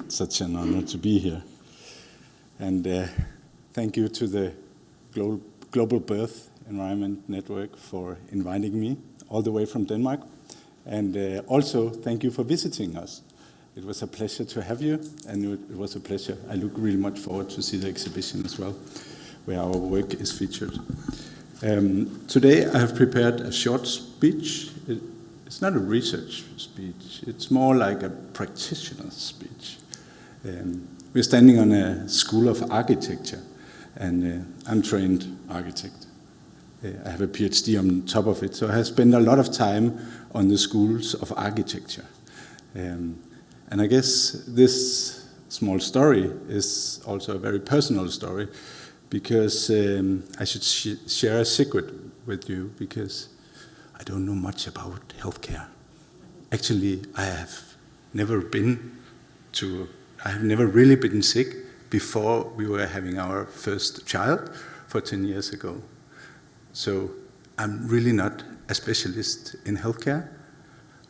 such an honor to be here. And thank you to the Global Birth Environment Network for inviting me all the way from Denmark. And also thank you for visiting us. It was a pleasure to have you, and it was a pleasure. I look really much forward to see the exhibition as well, where our work is featured. Today I have prepared a short speech. It's not a research speech, it's more like a practitioner speech. We're standing on a school of architecture, and I'm a trained architect. I have a PhD on top of it, so I have spent a lot of time on the schools of architecture. And I guess this small story is also a very personal story, because I should share a secret with you, because I don't know much about healthcare. Actually, I have never really been sick before we were having our first child for 10 years ago. So I'm really not a specialist in healthcare,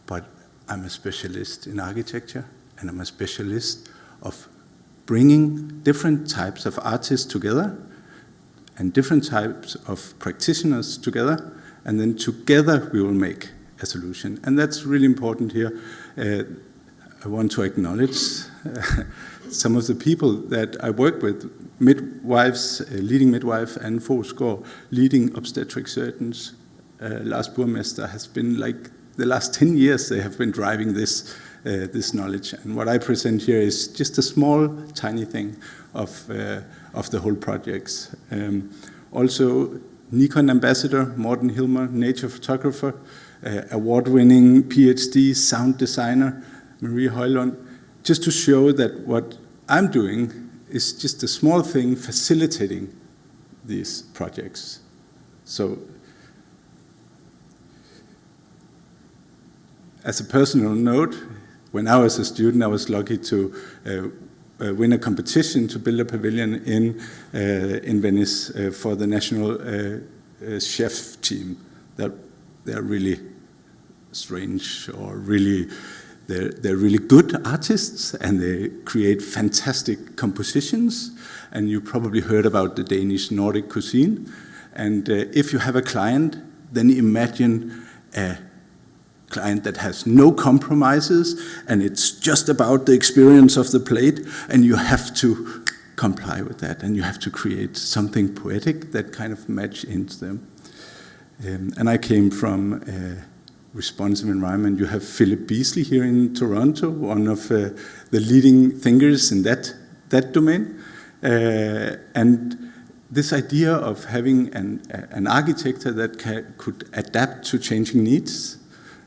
but I'm a specialist in architecture, and I'm a specialist of bringing different types of artists together and different types of practitioners together, and then together we will make a solution. And that's really important here. I want to acknowledge some of the people that I work with, midwives, leading midwife, and Skouboe, leading obstetric surgeons. Lars Burmester has been like the last 10 years they have been driving this knowledge. And what I present here is just a small, tiny thing of the whole projects. Also, Nikon ambassador, Morten Hilmer, nature photographer, award-winning PhD sound designer, Marie Højlund, just to show that what I'm doing is just a small thing facilitating these projects. So, as a personal note, when I was a student, I was lucky to win a competition to build a pavilion in Venice for the national chef team. They're really strange, or they're really good artists, and they create fantastic compositions. And you probably heard about the Danish Nordic cuisine. And if you have a client, then imagine a client that has no compromises, and it's just about the experience of the plate, and you have to comply with that, and you have to create something poetic that kind of match into them. And I came from a responsive environment. You have Philip Beasley here in Toronto, one of the leading thinkers in that domain. And this idea of having an architecture that could adapt to changing needs,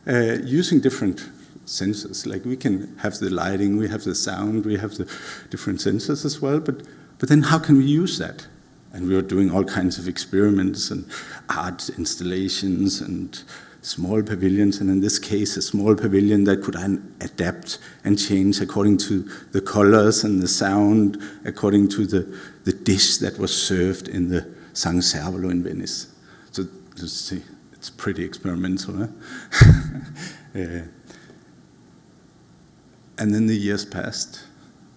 using different sensors. Like, we can have the lighting, we have the sound, we have the different sensors as well, but then how can we use that? And we are doing all kinds of experiments and art installations and small pavilions, and in this case a small pavilion that could adapt and change according to the colors and the sound, according to the dish that was served in the sensorial in Venice. So let's see. It's pretty experimental, huh? And then the years passed.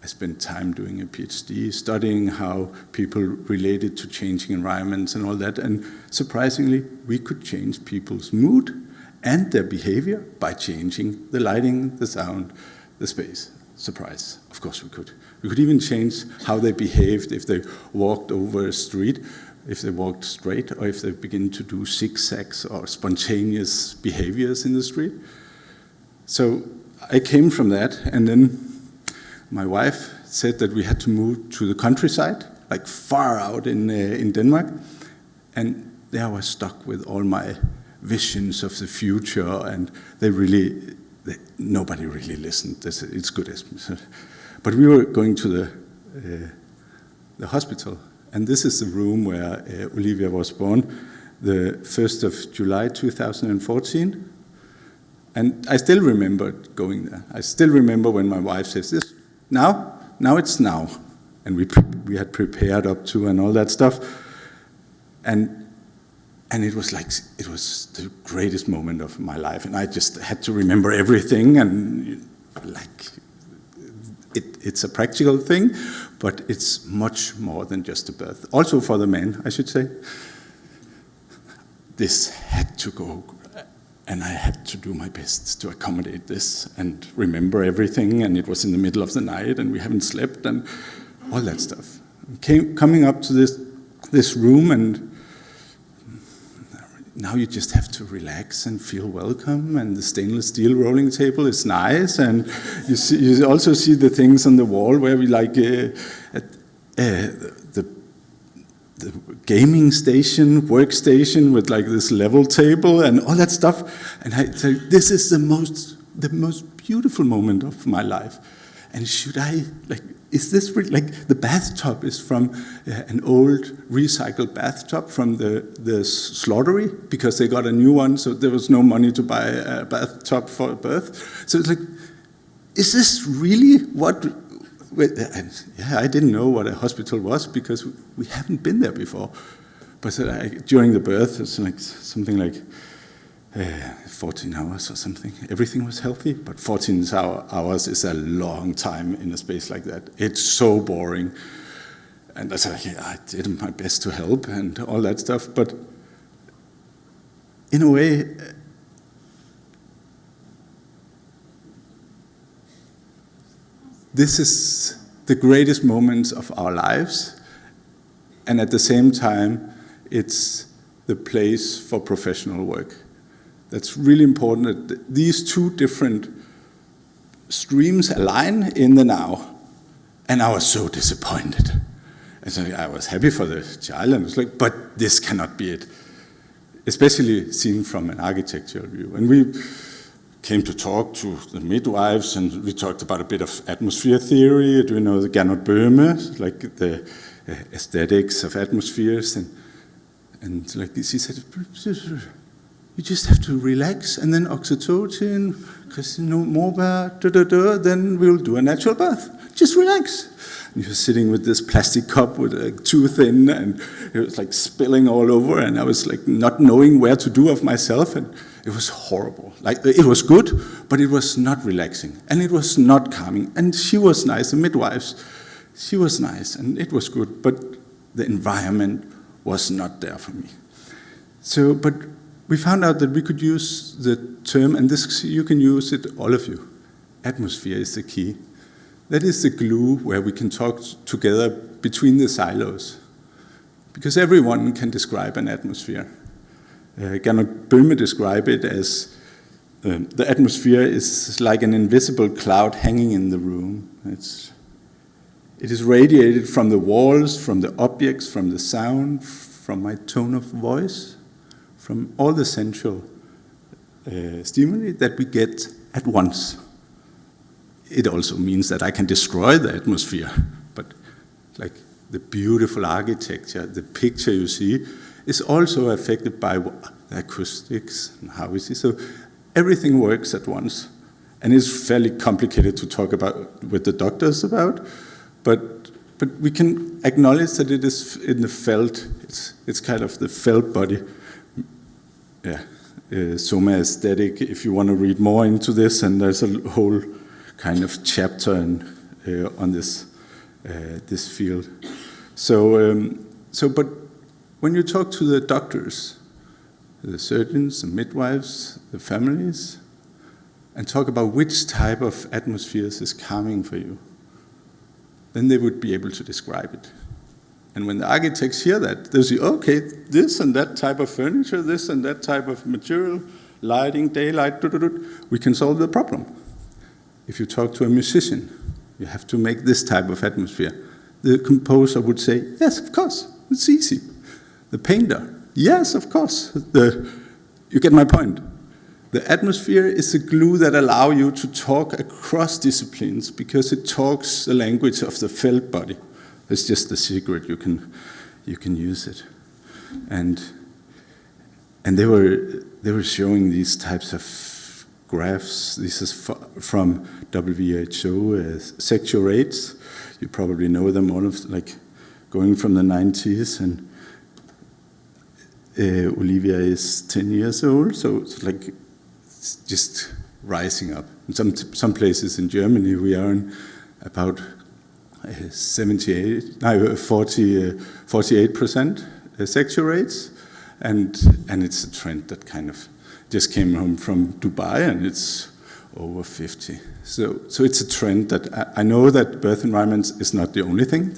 I spent time doing a PhD, studying how people related to changing environments and all that. And surprisingly, we could change people's mood and their behavior by changing the lighting, the sound, the space. Surprise, of course we could. We could even change how they behaved if they walked over a street, if they walked straight, or if they begin to do zigzags or spontaneous behaviors in the street. So I came from that, and then my wife said that we had to move to the countryside, like far out in Denmark. And there I was stuck with all my visions of the future, and nobody really listened. It's good, Esben. But we were going to the hospital. And this is the room where Olivia was born, the 1st of July 2014. And I still remember going there. I still remember when my wife says, "This now it's now." And we had prepared up to and all that stuff. And it was the greatest moment of my life. And I just had to remember everything, and like it's a practical thing, but it's much more than just a birth. Also for the men, I should say. This had to go, and I had to do my best to accommodate this and remember everything, and it was in the middle of the night, and we haven't slept, and all that stuff. Coming up to this room, and now you just have to relax and feel welcome, and the stainless steel rolling table is nice, and you also see the things on the wall where we like the gaming station, workstation with like this level table and all that stuff, and I say, this is the most beautiful moment of my life, and should I like? Is this like the bathtub is from an old recycled bathtub from the slaughtery because they got a new one, so there was no money to buy a bathtub for a birth. So it's like, is this really what? Yeah, I didn't know what a hospital was because we haven't been there before. But during the birth, it's like something like 14 hours or something. Everything was healthy, but 14 hours is a long time in a space like that. It's so boring. And I said, yeah, I did my best to help and all that stuff. But in a way, this is the greatest moments of our lives. And at the same time, it's the place for professional work. That's really important that these two different streams align in the now. And I was so disappointed. And so I was happy for the child, and I was like, but this cannot be it. Especially seen from an architectural view. And we came to talk to the midwives, and we talked about a bit of atmosphere theory. Do you know the Gernot Böhme, like the aesthetics of atmospheres? And like this, he said, you just have to relax, and then oxytocin, then we'll do a natural birth. Just relax. And he was sitting with this plastic cup with too thin, and it was like spilling all over, and I was like not knowing where to do of myself, and it was horrible. Like it was good, but it was not relaxing, and it was not calming. And she was nice, the midwives, she was nice, and it was good, but the environment was not there for me. So, but we found out that we could use the term, and this you can use it, all of you. Atmosphere is the key. That is the glue where we can talk together between the silos. Because everyone can describe an atmosphere. Gernot Böhme described it as the atmosphere is like an invisible cloud hanging in the room. It is radiated from the walls, from the objects, from the sound, from my tone of voice, from all the sensual stimuli that we get at once. It also means that I can destroy the atmosphere, but like the beautiful architecture, the picture you see, is also affected by the acoustics and how we see. So everything works at once, and it's fairly complicated to talk about with the doctors about, but we can acknowledge that it is in the felt. It's kind of the felt body. Yeah, Soma aesthetic. If you want to read more into this, and there's a whole kind of chapter on this field. But when you talk to the doctors, the surgeons, the midwives, the families, and talk about which type of atmospheres is calming for you, then they would be able to describe it. And when the architects hear that, they'll say, okay, this and that type of furniture, this and that type of material, lighting, daylight, we can solve the problem. If you talk to a musician, you have to make this type of atmosphere. The composer would say, yes, of course, it's easy. The painter, yes, of course. You get my point. The atmosphere is the glue that allows you to talk across disciplines because it talks the language of the felt body. It's just the secret. You can use it, and they were showing these types of graphs. This is from WHO sexual rates. You probably know them, all of like going from the 90s, and Olivia is 10 years old, so it's like it's just rising up. In some places in Germany, we are in about 48% sexual rates, and it's a trend that kind of just came home from Dubai, and it's over 50. So it's a trend that I know that birth environments is not the only thing.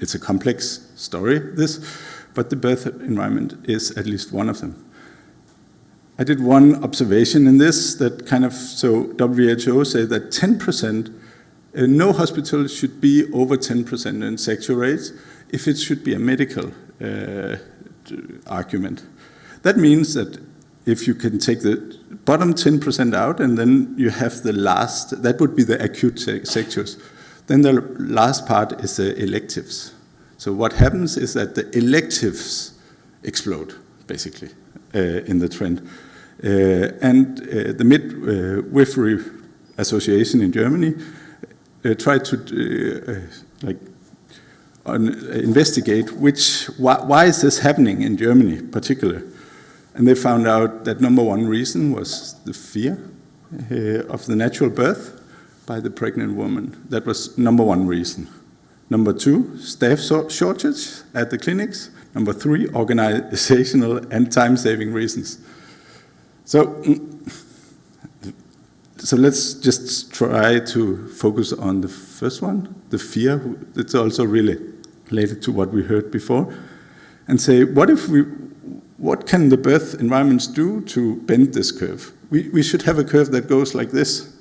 It's a complex story, this, but the birth environment is at least one of them. I did one observation in this that kind of, so WHO say that 10%, no hospital should be over 10% in sexual rates if it should be a medical argument. That means that if you can take the bottom 10% out and then you have the last, that would be the acute sexuals. Then the last part is the electives. So what happens is that the electives explode, basically, in the trend. The Midwifery Association in Germany tried to investigate why is this happening in Germany, particularly. And they found out that number one reason was the fear of the natural birth by the pregnant woman. That was number one reason. Number two, staff shortage at the clinics. Number three, organizational and time-saving reasons. So let's just try to focus on the first one, the fear. It's also really related to what we heard before, and say, what can the birth environments do to bend this curve? We should have a curve that goes like this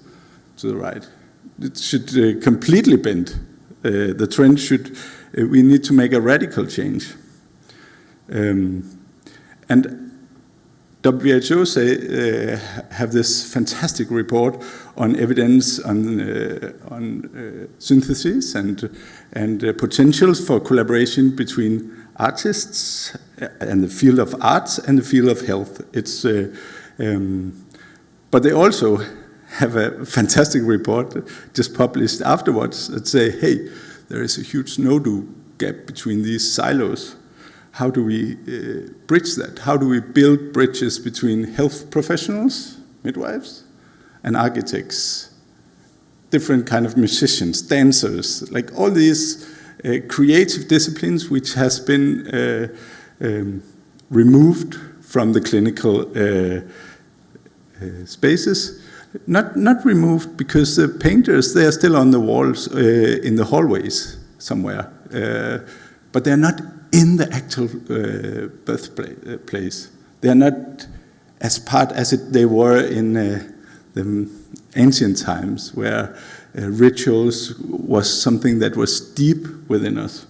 to the right. It should completely bend. The trend should, we need to make a radical change. And WHO have this fantastic report on evidence on synthesis and potentials for collaboration between artists and the field of arts and the field of health. But they also have a fantastic report just published afterwards that say, hey, there is a huge no-do gap between these silos. How do we bridge that? How do we build bridges between health professionals, midwives, and architects, different kind of musicians, dancers, like all these creative disciplines which has been removed from the clinical spaces. Not removed because the painters, they are still on the walls in the hallways somewhere, but they're not in the actual birthplace. They are not as part as they were in the ancient times, where rituals was something that was deep within us.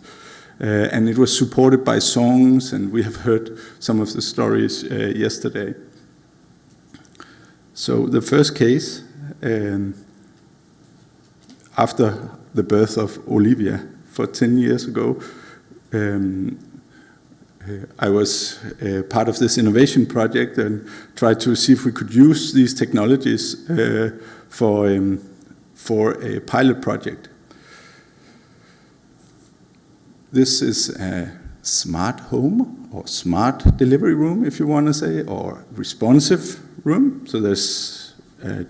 And it was supported by songs, and we have heard some of the stories yesterday. So the first case, after the birth of Olivia, for 10 years ago, I was part of this innovation project and tried to see if we could use these technologies for a pilot project. This is a smart home or smart delivery room, if you want to say, or responsive room. So there's a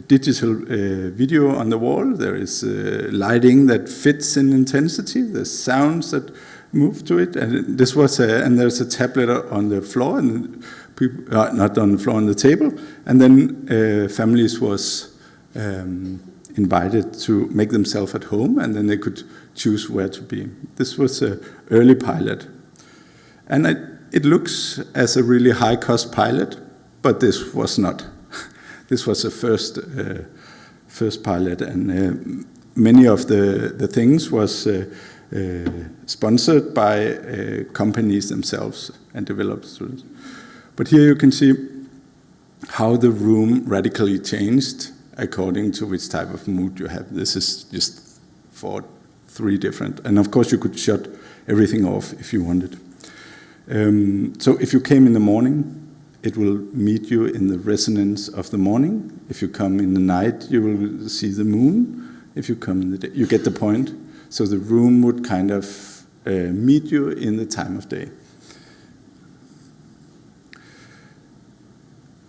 digital video on the wall. There is lighting that fits in intensity. There's sounds that move to it. And this was and there's a tablet on the floor, and people not on the floor, on the table. And then families was invited to make themselves at home, and then they could choose where to be. This was an early pilot. And it looks as a really high-cost pilot, but this was not. This was a first pilot, and many of the things was sponsored by companies themselves and developed. But here you can see how the room radically changed according to which type of mood you have. This is just 3 different, and of course you could shut everything off if you wanted. So if you came in the morning, it will meet you in the resonance of the morning. If you come in the night, you will see the moon. If you come in the day, you get the point. So the room would kind of meet you in the time of day.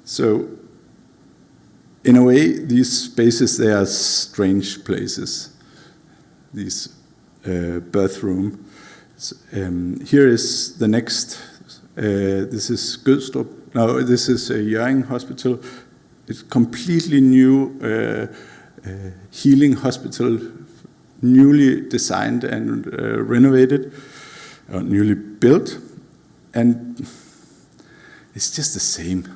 So in a way, these spaces, they are strange places. These birth room. Here is the next. This is Skouboe. No, this is a Hjørring hospital. It's completely new healing hospital, newly designed and renovated, or newly built, and it's just the same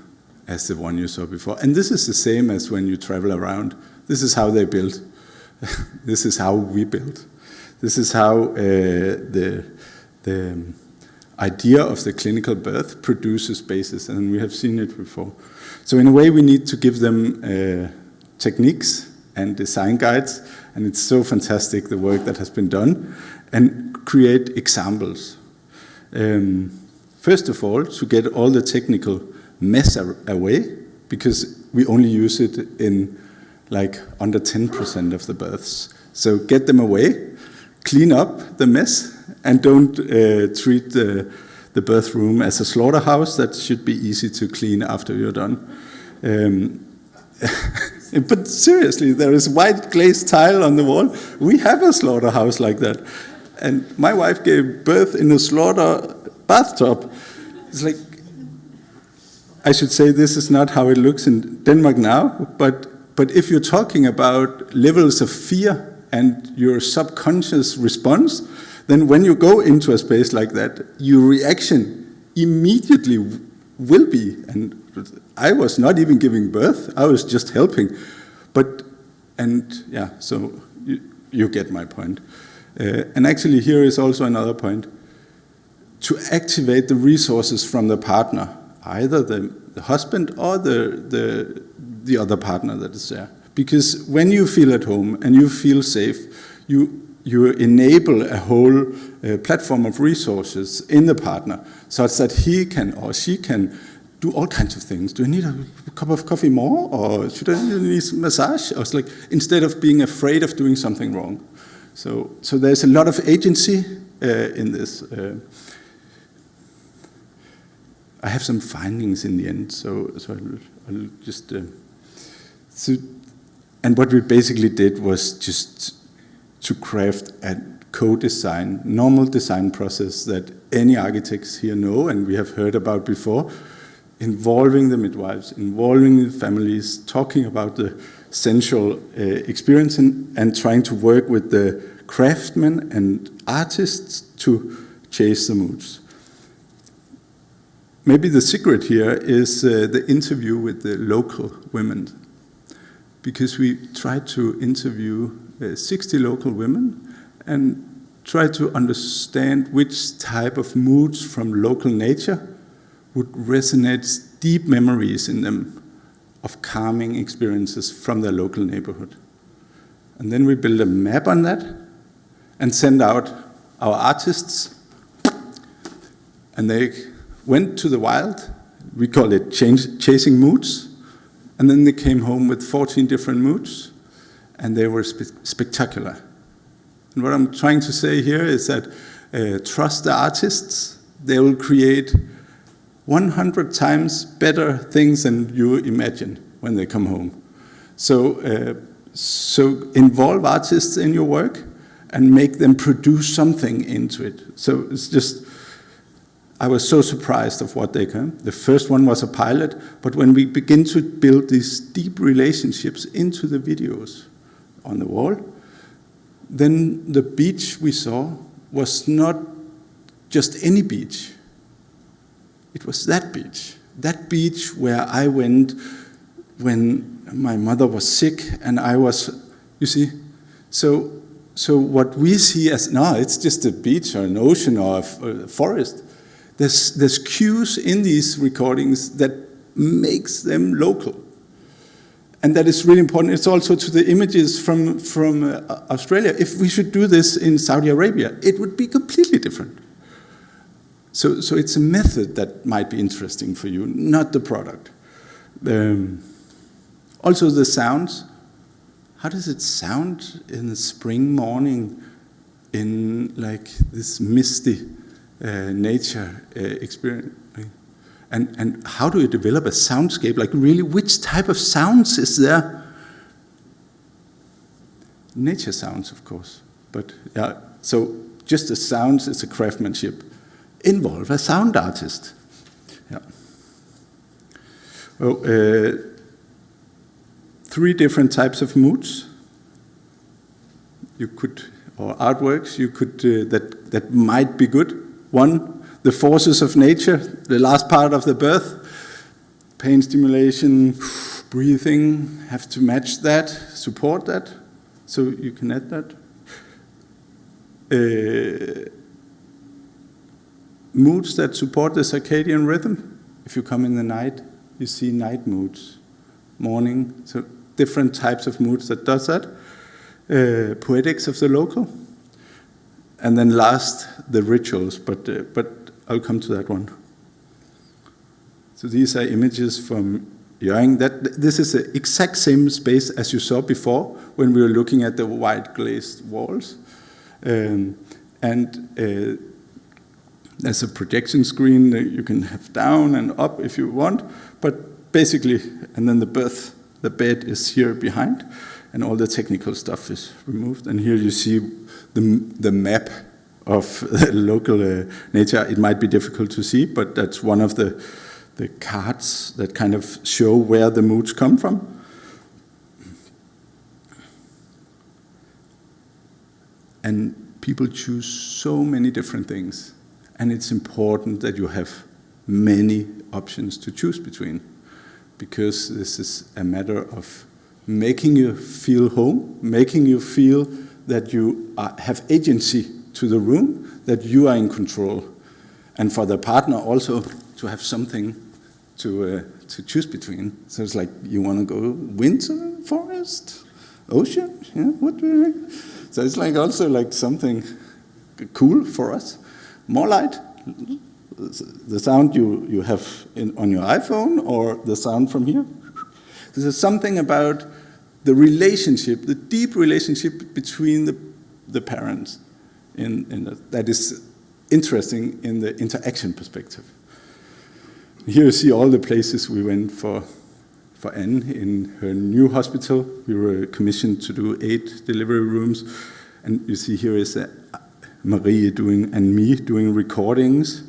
as the one you saw before. And this is the same as when you travel around. This is how they build. This is how we build. This is how the idea of the clinical birth produces spaces, and we have seen it before. So in a way, we need to give them techniques and design guides, and it's so fantastic, the work that has been done, and create examples. First of all, to get all the technical mess away, because we only use it in like under 10% of the births. So get them away, clean up the mess, and don't treat the birth room as a slaughterhouse that should be easy to clean after you're done. But seriously, there is white glazed tile on the wall. We have a slaughterhouse like that. And my wife gave birth in a slaughter bathtub. It's like, I should say this is not how it looks in Denmark now, but if you're talking about levels of fear and your subconscious response, then when you go into a space like that, your reaction immediately will be, and I was not even giving birth, I was just helping. So you get my point. And actually here is also another point. To activate the resources from the partner, either the husband or the other partner that is there. Because when you feel at home and you feel safe, you enable a whole platform of resources in the partner, such that he can or she can do all kinds of things. Do I need a cup of coffee more, or should I need a massage? Or it's like, instead of being afraid of doing something wrong. So there's a lot of agency in this. I have some findings in the end, so I'll just. And what we basically did was just to craft a co-design, normal design process that any architects here know and we have heard about before, involving the midwives, involving the families, talking about the sensual experience and trying to work with the craftsmen and artists to chase the moods. Maybe the secret here is the interview with the local women, because we tried to interview 60 local women and try to understand which type of moods from local nature would resonate deep memories in them of calming experiences from their local neighborhood. And then we built a map on that and sent out our artists, and they went to the wild. We call it chasing moods. And then they came home with 14 different moods, and they were spectacular. And what I'm trying to say here is that trust the artists. They will create 100 times better things than you imagine when they come home. So involve artists in your work and make them produce something into it. So it's just, I was so surprised of what they can. The first one was a pilot, but when we begin to build these deep relationships into the videos on the wall, then the beach we saw was not just any beach. It was that beach where I went when my mother was sick and I was, you see, so what we see as, no, it's just a beach or an ocean or a forest. There's cues in these recordings that makes them local. And that is really important. It's also to the images from Australia. If we should do this in Saudi Arabia, it would be completely different. So it's a method that might be interesting for you, not the product. Also the sounds. How does it sound in a spring morning in like this misty nature experience? And how do you develop a soundscape? Like really, which type of sounds is there? Nature sounds, of course. But yeah, so just the sounds is a craftsmanship. Involve a sound artist. Yeah. Well, 3 different types of moods. You could, or artworks, you could that might be good. 1, the forces of nature, the last part of the birth, pain stimulation, breathing, have to match that, support that, so you can add that. Moods that support the circadian rhythm. If you come in the night, you see night moods, morning, so different types of moods that does that. Poetics of the local. And then last, the rituals, but I'll come to that one. So these are images from Jørgen. This is the exact same space as you saw before when we were looking at the white glazed walls. There's a projection screen that you can have down and up if you want, but basically, and then the bed is here behind, and all the technical stuff is removed. And here you see the map of local nature. It might be difficult to see, but that's one of the cards that kind of show where the moods come from. And people choose so many different things. And it's important that you have many options to choose between, because this is a matter of making you feel home, making you feel that you have agency to the room, that you are in control. And for the partner also to have something to choose between. So it's like, you want to go winter, forest, ocean? Yeah, what do you? So it's like also like something cool for us. More light, the sound you have on your iPhone, or the sound from here. There's something about the relationship, the deep relationship between the parents that is interesting in the interaction perspective. Here you see all the places we went for Anne in her new hospital. We were commissioned to do 8 delivery rooms, and you see here is Marie and me doing recordings.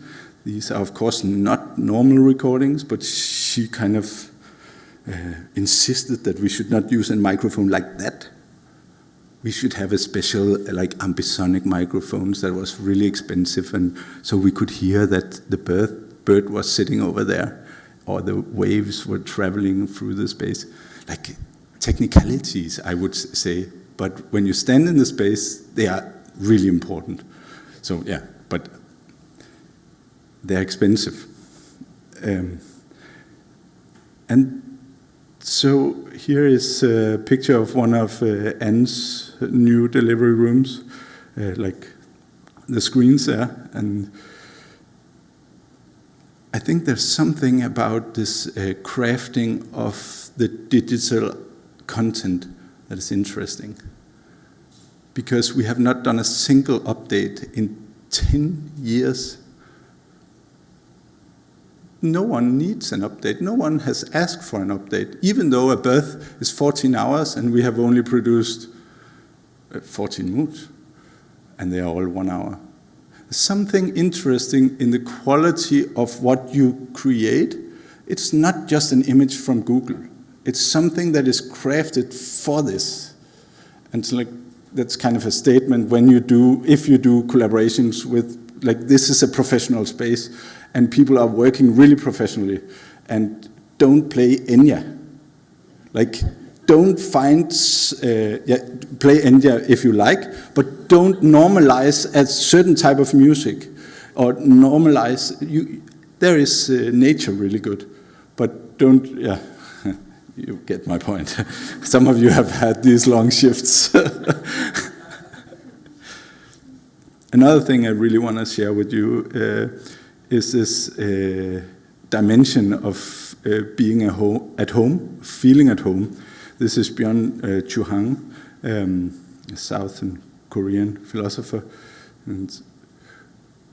These are, of course, not normal recordings, but she kind of insisted that we should not use a microphone like that. We should have a special, like, ambisonic microphones that was really expensive, and so we could hear that the bird was sitting over there, or the waves were traveling through the space. Like, technicalities, I would say, but when you stand in the space, they are really important. So yeah, but they're expensive. And so here is a picture of one of Anne's new delivery rooms, like the screens there. And I think there's something about this crafting of the digital content that is interesting. Because we have not done a single update in 10 years. No one needs an update. No one has asked for an update, even though a birth is 14 hours and we have only produced 14 moods, and they are all 1 hour. There's something interesting in the quality of what you create. It's not just an image from Google. It's something that is crafted for this. And it's like, that's kind of a statement if you do collaborations with, like, this is a professional space and people are working really professionally, and don't play Enya. Like, don't play Enya if you like, but don't normalize a certain type of music, or normalize, there is nature really good, but don't, you get my point. Some of you have had these long shifts. Another thing I really want to share with you is this dimension of being at home, feeling at home. This is Byung Chul Han, a South Korean philosopher. And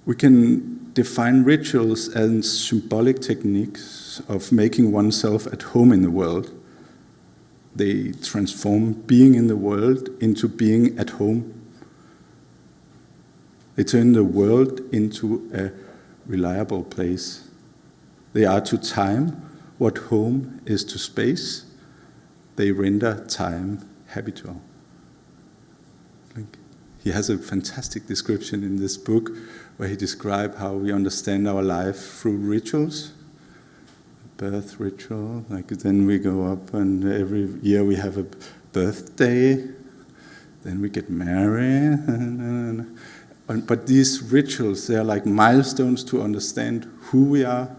We can define rituals as symbolic techniques of making oneself at home in the world. They transform being in the world into being at home. They turn the world into a reliable place. They are to time what home is to space. They render time habitual. He has a fantastic description in this book where he describes how we understand our life through rituals. Birth ritual, like then we go up and every year we have a birthday, then we get married. But these rituals, they are like milestones to understand who we are,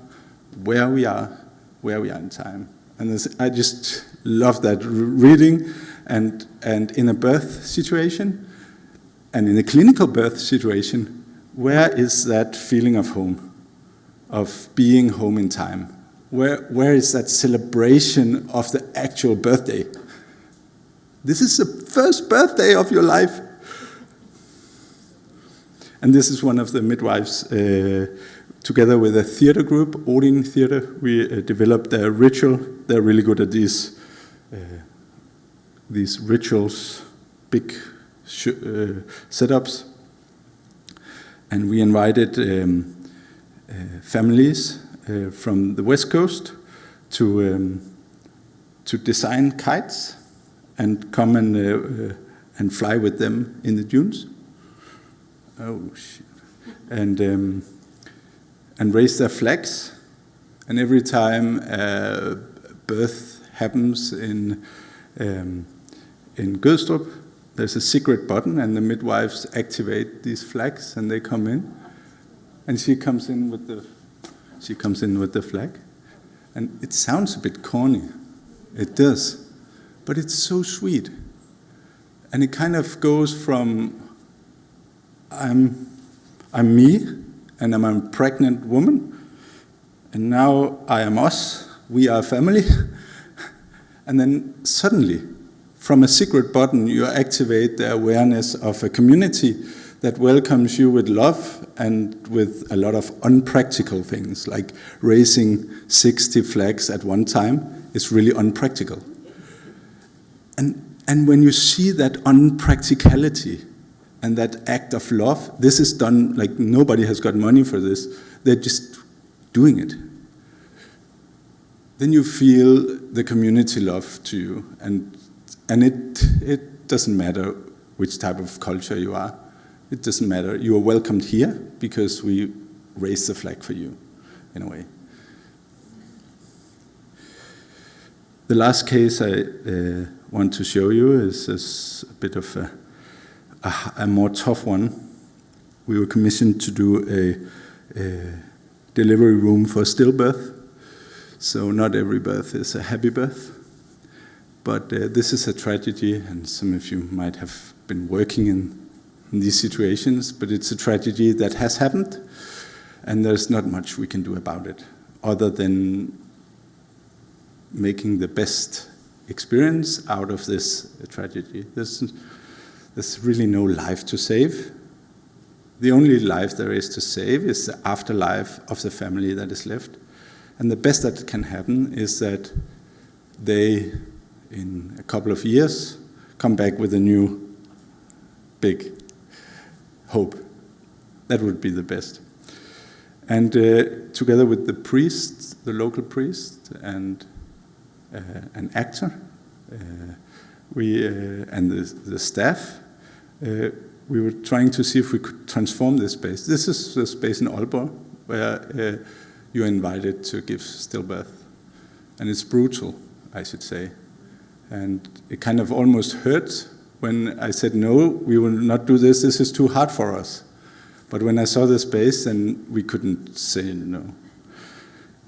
where we are in time. And I just love that reading. And in a birth situation, and in a clinical birth situation, where is that feeling of home, of being home in time? Where is that celebration of the actual birthday? This is the first birthday of your life. And this is one of the midwives, together with a theater group, Odin Theater, we developed a ritual. They're really good at these rituals, big setups. And we invited families from the West Coast to design kites and come and fly with them in the dunes. Oh shit! And raise their flags. And every time birth happens in Gødstrup, there's a secret button, and the midwives activate these flags, and they come in, and she comes in with the flag, and it sounds a bit corny, it does, but it's so sweet, and it kind of goes from I'm me, and I'm a pregnant woman, and now I am us, we are family, and then suddenly, from a secret button, you activate the awareness of a community that welcomes you with love and with a lot of unpractical things, like raising 60 flags at one time is really unpractical. And when you see that unpracticality and that act of love, this is done, like nobody has got money for this, they're just doing it. Then you feel the community love to you, and it doesn't matter which type of culture you are. It doesn't matter. You are welcomed here because we raise the flag for you, in a way. The last case I want to show you is a bit of a more tough one. We were commissioned to do a delivery room for stillbirth. So not every birth is a happy birth. But this is a tragedy, and some of you might have been working in these situations, but it's a tragedy that has happened, and there's not much we can do about it, other than making the best experience out of this tragedy. There's really no life to save. The only life there is to save is the afterlife of the family that is left. And the best that can happen is that they, in a couple of years, come back with a new big hope. That would be the best. And together with the priest, the local priest, and an actor, and the staff, we were trying to see if we could transform this space. This is the space in Aalborg where you're invited to give stillbirth. And it's brutal, I should say. And it kind of almost hurt when I said, no, we will not do this, this is too hard for us. But when I saw the space, then we couldn't say no.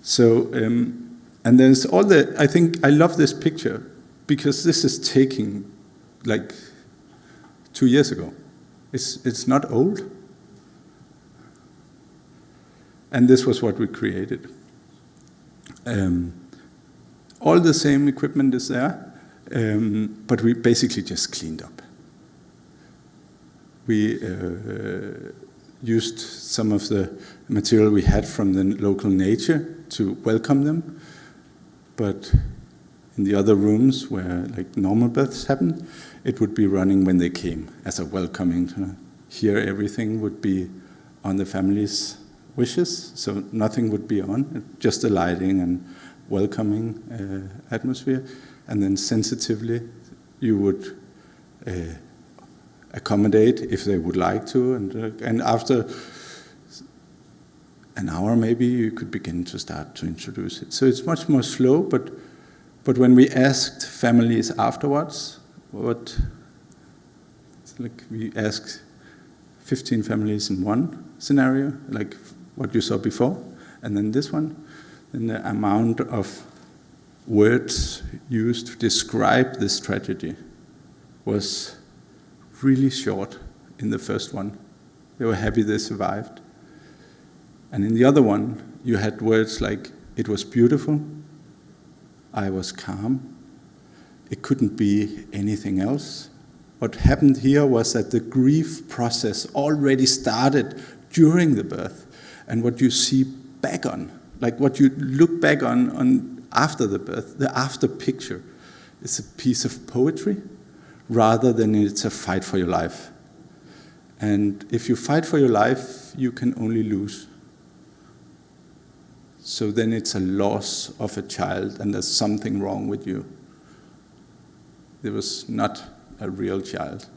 So, and there's all I think I love this picture because this is taking like 2 years ago. It's not old. And this was what we created. All the same equipment is there, but we basically just cleaned up. We used some of the material we had from the local nature to welcome them. But in the other rooms where like normal births happened, it would be running when they came as a welcoming. Here everything would be on the family's wishes, so nothing would be on, just the lighting and welcoming atmosphere. And then sensitively you would accommodate if they would like to, and after an hour maybe you could begin to start to introduce it. So it's much more slow, but when we asked families afterwards, we asked 15 families in one scenario, like what you saw before, and then this one, and the amount of words used to describe this tragedy was really short in the first one. They were happy they survived. And in the other one, you had words like, it was beautiful, I was calm, it couldn't be anything else. What happened here was that the grief process already started during the birth. And what you see back on, like what you look back on after the birth, the after picture, is a piece of poetry rather than it's a fight for your life. And if you fight for your life, you can only lose. So then it's a loss of a child and there's something wrong with you. It was not a real child.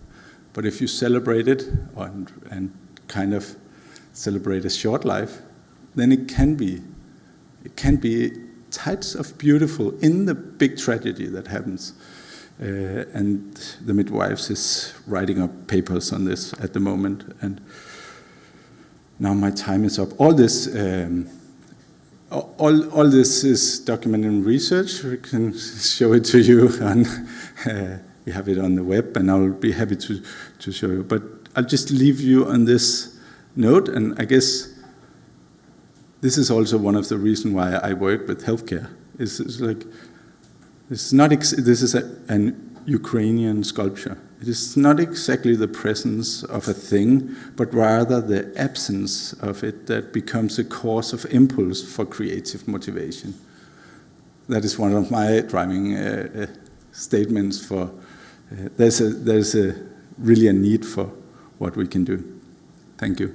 But if you celebrate it and kind of celebrate a short life, then it can be types of beautiful in the big tragedy that happens. And the midwives is writing up papers on this at the moment. And now my time is up. All this is documented in research. We can show it to you on. We have it on the web, and I'll be happy to show you. But I'll just leave you on this note, and I guess this is also one of the reasons why I work with healthcare. It's like this is an Ukrainian sculpture. It is not exactly the presence of a thing, but rather the absence of it that becomes a cause of impulse for creative motivation. That is one of my driving statements for. There's really a need for what we can do. Thank you.